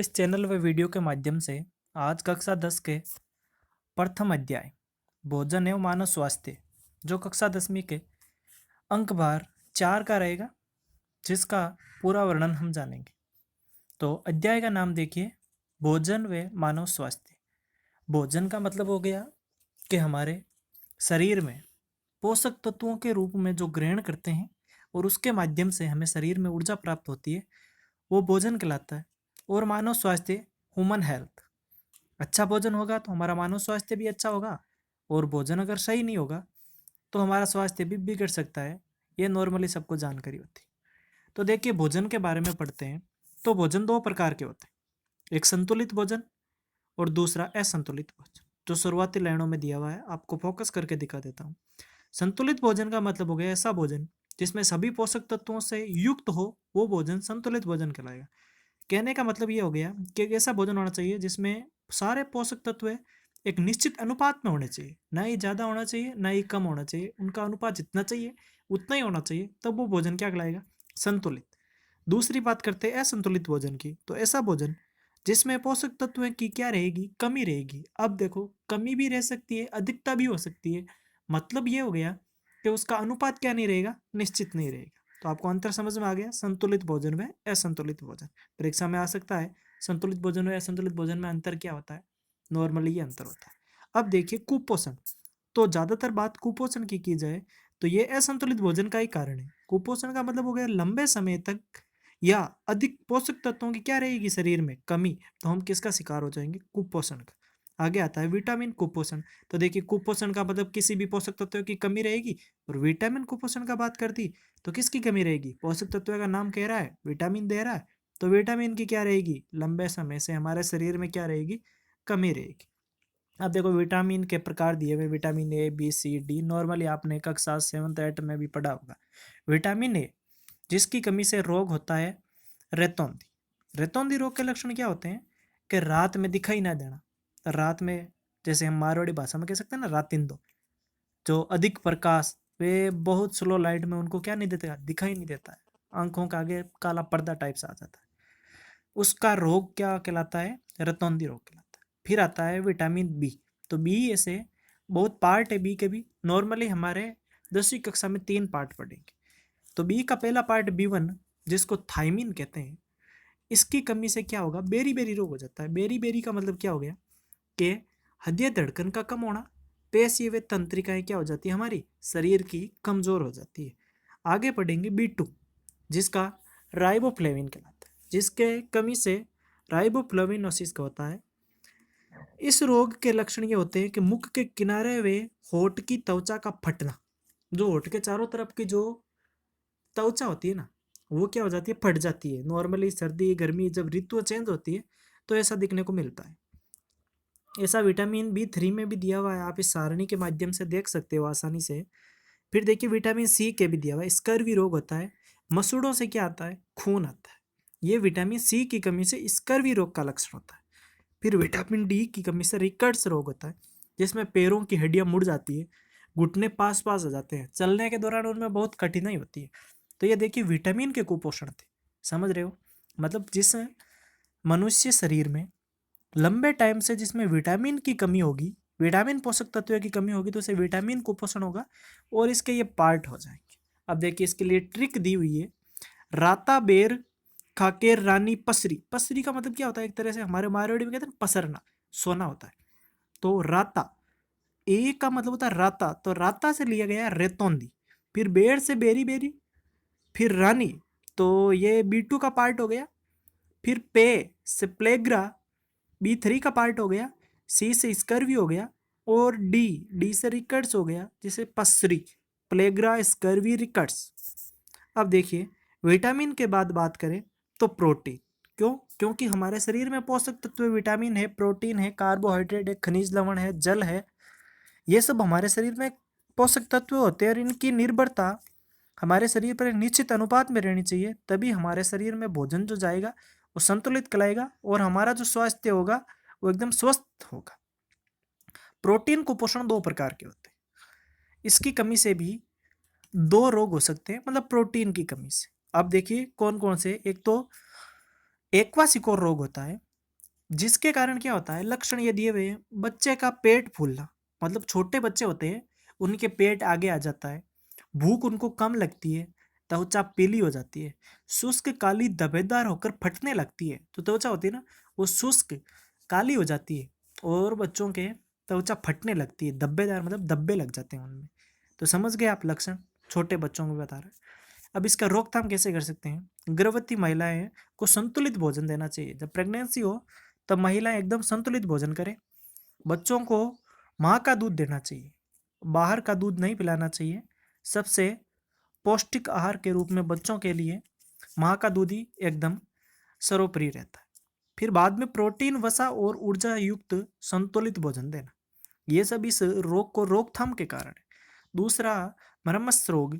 इस चैनल व वीडियो के माध्यम से आज कक्षा 10 के प्रथम अध्याय भोजन एवं मानव स्वास्थ्य जो कक्षा 10वीं के अंक भार 4 का रहेगा, जिसका पूरा वर्णन हम जानेंगे। तो अध्याय का नाम देखिए, भोजन व मानव स्वास्थ्य। भोजन का मतलब हो गया कि हमारे शरीर में पोषक तत्वों के रूप में जो ग्रहण करते हैं और उसके माध्यम से हमें शरीर में ऊर्जा प्राप्त होती है, वो भोजन कहलाता है। और मानव स्वास्थ्य, ह्यूमन हेल्थ। अच्छा भोजन होगा तो हमारा मानव स्वास्थ्य भी अच्छा होगा, और भोजन अगर सही नहीं होगा तो हमारा स्वास्थ्य भी बिगड़ सकता है। ये नॉर्मली सबको जानकारी होती है। तो देखिए, भोजन के बारे में पढ़ते हैं। तो भोजन दो प्रकार के होते हैं, एक संतुलित भोजन और दूसरा असंतुलित भोजन, जो शुरुआती लाइनों में दिया हुआ है। आपको फोकस करके दिखा देता हूँ। संतुलित भोजन का मतलब हो गया ऐसा भोजन जिसमें सभी पोषक तत्वों से युक्त हो, वो भोजन संतुलित भोजन कहलाएगा। कहने का मतलब ये हो गया कि एक ऐसा भोजन होना चाहिए जिसमें सारे पोषक तत्व एक निश्चित अनुपात में होने चाहिए, ना ही ज्यादा होना चाहिए ना ही कम होना चाहिए। उनका अनुपात जितना चाहिए उतना ही होना चाहिए, तब वो भोजन क्या कहलाएगा? संतुलित। दूसरी बात करते हैं असंतुलित भोजन की। तो ऐसा भोजन जिसमें पोषक तत्वों की क्या रहेगी? कमी रहेगी। अब देखो, कमी भी रह सकती है, अधिकता भी हो सकती है। मतलब ये हो गया कि उसका अनुपात क्या नहीं रहेगा? निश्चित नहीं रहेगा। तो आपको अंतर समझ में आ गया, संतुलित भोजन में असंतुलित भोजन। परीक्षा में आ सकता है, संतुलित भोजन और असंतुलित भोजन में अंतर क्या होता है? नॉर्मली ये अंतर होता है। अब देखिए, कुपोषण। तो ज्यादातर बात कुपोषण की जाए तो ये असंतुलित भोजन का ही कारण है। कुपोषण का मतलब हो गया लंबे समय तक या अधिक पोषक तत्वों की क्या रहेगी शरीर में? कमी। तो हम किसका शिकार हो जाएंगे? कुपोषण का। आगे आता है विटामिन कुपोषण। तो देखिए, कुपोषण का मतलब किसी भी पोषक तत्व की कमी रहेगी, और विटामिन कुपोषण का बात करती तो किसकी कमी रहेगी? पोषक तत्व का नाम कह रहा है, विटामिन दे रहा है, तो विटामिन की क्या रहेगी? लंबे समय से हमारे शरीर में क्या रहेगी? कमी रहेगी। अब देखो, विटामिन के प्रकार दिए हुए, vitamin A B C D, normally आपने कक्षा 7th 8th में भी पढ़ा होगा। विटामिन ए, जिसकी कमी से रोग होता है रेतौंधी। रेतौंधी रोग के लक्षण क्या होते हैं? कि रात में दिखाई ना देना। रात में, जैसे हम मारवाड़ी भाषा में कह सकते हैं ना, रातिंदो, जो अधिक प्रकाश, वे बहुत स्लो लाइट में उनको क्या नहीं देता? दिखाई नहीं देता है। आंखों के आगे काला पर्दा टाइप से आ जाता है। उसका रोग क्या कहलाता है? रतौंधी रोग कहलाता है। फिर आता है विटामिन बी। तो बी ऐसे बहुत पार्ट है बी के भी। नॉर्मली हमारे 10वीं कक्षा में 3 पार्ट पढ़ेंगे। तो बी का पहला पार्ट B1, जिसको थायमिन कहते हैं, इसकी कमी से क्या होगा? बेरी बेरी रोग हो जाता है। बेरी बेरी का मतलब क्या हो गया? कि हृदय धड़कन का कम होना, पेशीय व तंत्रिकाएं क्या हो जाती है? हमारी शरीर की कमजोर हो जाती है। आगे पढ़ेंगे B2, जिसका राइबोफ्लेविन कहलाता है, जिसके कमी से राइबोफ्लेविनोसिस का होता है। इस रोग के लक्षण ये होते हैं कि मुख के किनारे व होठ की त्वचा का फटना। जो होठ के चारों तरफ की जो त्वचा होती है ना, वो क्या हो जाती है? फट जाती है। नॉर्मली सर्दी गर्मी जब ऋतु चेंज होती है तो ऐसा दिखने को मिलता है। ऐसा विटामिन B3 में भी दिया हुआ है, आप इस सारणी के माध्यम से देख सकते हो आसानी से। फिर देखिए, विटामिन सी के भी दिया हुआ है। स्कर्वी रोग होता है, मसूड़ों से क्या आता है? खून आता है। ये विटामिन सी की कमी से स्कर्वी रोग का लक्षण होता है। फिर विटामिन डी की कमी से रिकट्स रोग होता है, जिसमें पैरों की हड्डियां मुड़ जाती है, घुटने पास पास हो जाते हैं, चलने के दौरान उनमें बहुत कठिनाई होती है। तो ये देखिए, विटामिन के कुपोषण थे। समझ रहे हो? मतलब जिस मनुष्य शरीर में लंबे टाइम से जिसमें विटामिन की कमी होगी, विटामिन पोषक तत्व की कमी होगी, तो उसे विटामिन कुपोषण होगा और इसके ये पार्ट हो जाएंगे। अब देखिए, इसके लिए ट्रिक दी हुई है। राता बेर खाकेर रानी पसरी। पसरी का मतलब क्या होता है? एक तरह से हमारे मारवाड़ी में कहते हैं पसरना, सोना होता है। तो राता, ए का मतलब होता है राता, तो राता से लिया गया है रेतौंधी। फिर बेर से बेरी बेरी, फिर रानी, तो ये B2 का पार्ट हो गया। फिर पे से प्लेग्रा, B3 का पार्ट हो गया। सी से स्कर्वी हो गया। और डी, डी से रिकट्स हो गया, जिसे पसरी, प्लेग्रा स्कर्वी रिकट्स। अब देखिए, विटामिन के बाद बात करें तो प्रोटीन। क्यों? क्योंकि हमारे शरीर में पोषक तत्व विटामिन है, प्रोटीन है, कार्बोहाइड्रेट है, खनिज लवण है, जल है। ये सब हमारे शरीर में पोषक तत्व होते हैं, और इनकी निर्भरता हमारे शरीर पर एक निश्चित अनुपात में रहनी चाहिए। तभी हमारे शरीर में भोजन जो जाएगा वो संतुलित कहलाएगा, और हमारा जो स्वास्थ्य होगा वो एकदम स्वस्थ होगा। प्रोटीन कुपोषण दो प्रकार के होते हैं। इसकी कमी से भी दो रोग हो सकते हैं, मतलब प्रोटीन की कमी से। अब देखिए कौन कौन से। एक तो एक्वासिकोर रोग होता है, जिसके कारण क्या होता है, लक्षण ये दिए हुए हैं, बच्चे का पेट फूलना, मतलब छोटे बच्चे होते हैं उनके पेट आगे आ जाता है, भूख उनको कम लगती है, त्वचा पीली हो जाती है, शुष्क काली धब्बेदार होकर फटने लगती है। तो त्वचा होती है ना, वो शुष्क काली हो जाती है और बच्चों के त्वचा फटने लगती है, धब्बेदार मतलब धब्बे लग जाते हैं उनमें। तो समझ गए आप लक्षण, छोटे बच्चों को बता रहे हैं। अब इसका रोकथाम कैसे कर सकते हैं? गर्भवती महिलाएं को संतुलित भोजन देना चाहिए। जब प्रेगनेंसी हो तब महिलाएं एकदम संतुलित भोजन करें। बच्चों को माँ का दूध देना चाहिए, बाहर का दूध नहीं पिलाना चाहिए। सबसे पौष्टिक आहार के रूप में बच्चों के लिए माँ का दूध ही एकदम सर्वोपरि रहता है। फिर बाद में प्रोटीन, वसा और ऊर्जा युक्त संतुलित भोजन देना। ये सब इस रोग को रोकथाम के कारण है। दूसरा, मरम्मस रोग,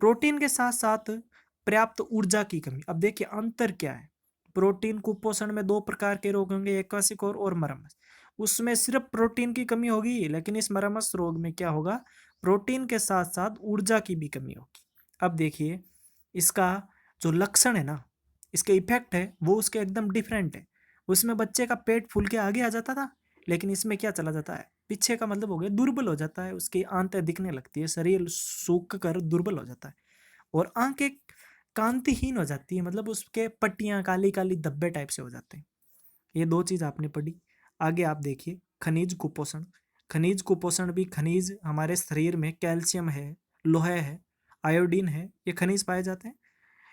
प्रोटीन के साथ साथ पर्याप्त ऊर्जा की कमी। अब देखिए अंतर क्या है, प्रोटीन कुपोषण में दो प्रकार के रोग होंगे, एक्वासिकोर और मरम्मस। उसमें सिर्फ प्रोटीन की कमी होगी, लेकिन इस मरम्मस रोग में क्या होगा, प्रोटीन के साथ साथ ऊर्जा की भी कमी होगी। अब देखिए इसका जो लक्षण है ना, इसके इफेक्ट है वो उसके एकदम डिफरेंट है। उसमें बच्चे का पेट फूल के आगे आ जाता था, लेकिन इसमें क्या चला जाता है, पीछे का मतलब हो गया दुर्बल हो जाता है, उसकी आंतें दिखने लगती है, शरीर सूख कर दुर्बल हो जाता है और आंखें कांतिहीन हो जाती है, मतलब उसके पट्टियां काली काली धब्बे टाइप से हो जाते हैं। ये दो चीज आपने पढ़ी। आगे आप देखिए खनिज कुपोषण। खनिज कुपोषण भी, खनिज हमारे शरीर में कैल्शियम है, लोहा है, आयोडीन है, ये खनिज पाए जाते हैं।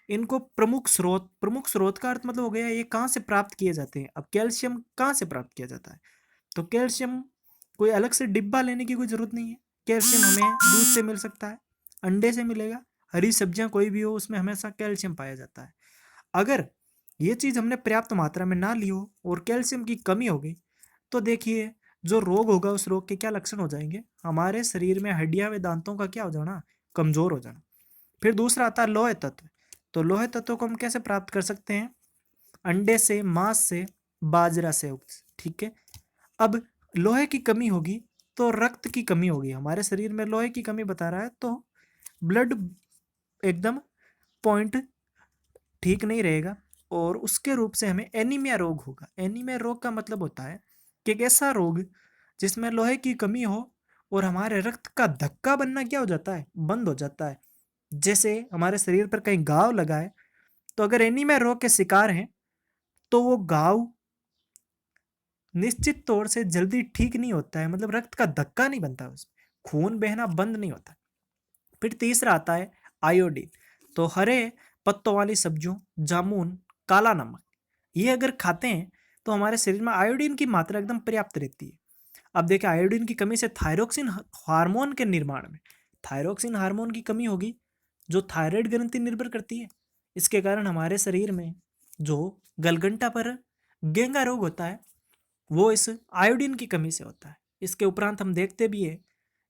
इनको प्रमुख स्रोत का अर्थ मतलब हो गया ये कहाँ से प्राप्त किए जाते हैं। अब कैल्शियम कहाँ से प्राप्त किया जाता है, तो कैल्शियम कोई अलग से डिब्बा लेने की कोई ज़रूरत नहीं है। कैल्शियम हमें दूध से मिल सकता है, अंडे से मिलेगा, हरी सब्जियां कोई भी हो उसमें हमेशा कैल्शियम पाया जाता है। अगर ये चीज़ हमने पर्याप्त मात्रा में ना ली हो और कैल्शियम की कमी हो गई, तो देखिए जो रोग होगा उस रोग के क्या लक्षण हो जाएंगे, हमारे शरीर में हड्डियां व दांतों का क्या हो जाना, कमजोर हो जाना। फिर दूसरा आता है लोह तत्व। तो लोह तत्व को हम कैसे प्राप्त कर सकते हैं, अंडे से, मांस से, बाजरा से, ठीक है। अब लोहे की कमी होगी तो रक्त की कमी होगी, हमारे शरीर में लोहे की कमी बता रहा है तो ब्लड एकदम पॉइंट ठीक नहीं रहेगा और उसके रूप से हमें एनीमिया रोग होगा। एनीमिया रोग का मतलब होता है कि एक ऐसा रोग जिसमें लोहे की कमी हो और हमारे रक्त का धक्का बनना क्या हो जाता है, बंद हो जाता है। जैसे हमारे शरीर पर कहीं घाव लगा है, तो अगर एनीमिया रोग के शिकार हैं तो वो घाव निश्चित तौर से जल्दी ठीक नहीं होता है, मतलब रक्त का धक्का नहीं बनता, उसमें खून बहना बंद नहीं होता। फिर तीसरा आता है आयोडीन। तो हरे पत्तों वाली सब्जियों, जामुन, काला नमक, ये अगर खाते हैं तो हमारे शरीर में आयोडीन की मात्रा एकदम पर्याप्त रहती है। अब देखिए आयोडीन की कमी से थायरोक्सिन हार्मोन के निर्माण में, थायरोक्सिन हार्मोन की कमी होगी जो थायराइड ग्रंथि निर्भर करती है। इसके कारण हमारे शरीर में जो गलगंटा पर गेंगा रोग होता है वो इस आयोडीन की कमी से होता है। इसके उपरांत हम देखते भी है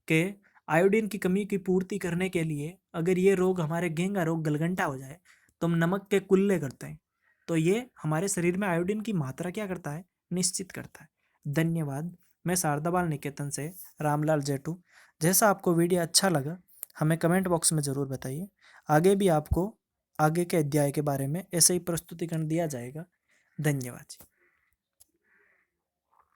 कि आयोडीन की कमी की पूर्ति करने के लिए अगर ये रोग हमारे घेंगा रोग गलगंटा हो जाए तो हम नमक के कुल्ले करते हैं, तो ये हमारे शरीर में आयोडीन की मात्रा क्या करता है, निश्चित करता है। धन्यवाद। मैं शारदा बाल निकेतन से रामलाल जेठू। जैसा आपको वीडियो अच्छा लगा हमें कमेंट बॉक्स में ज़रूर बताइए। आगे भी आपको आगे के अध्याय के बारे में ऐसे ही प्रस्तुतिकरण दिया जाएगा। धन्यवाद।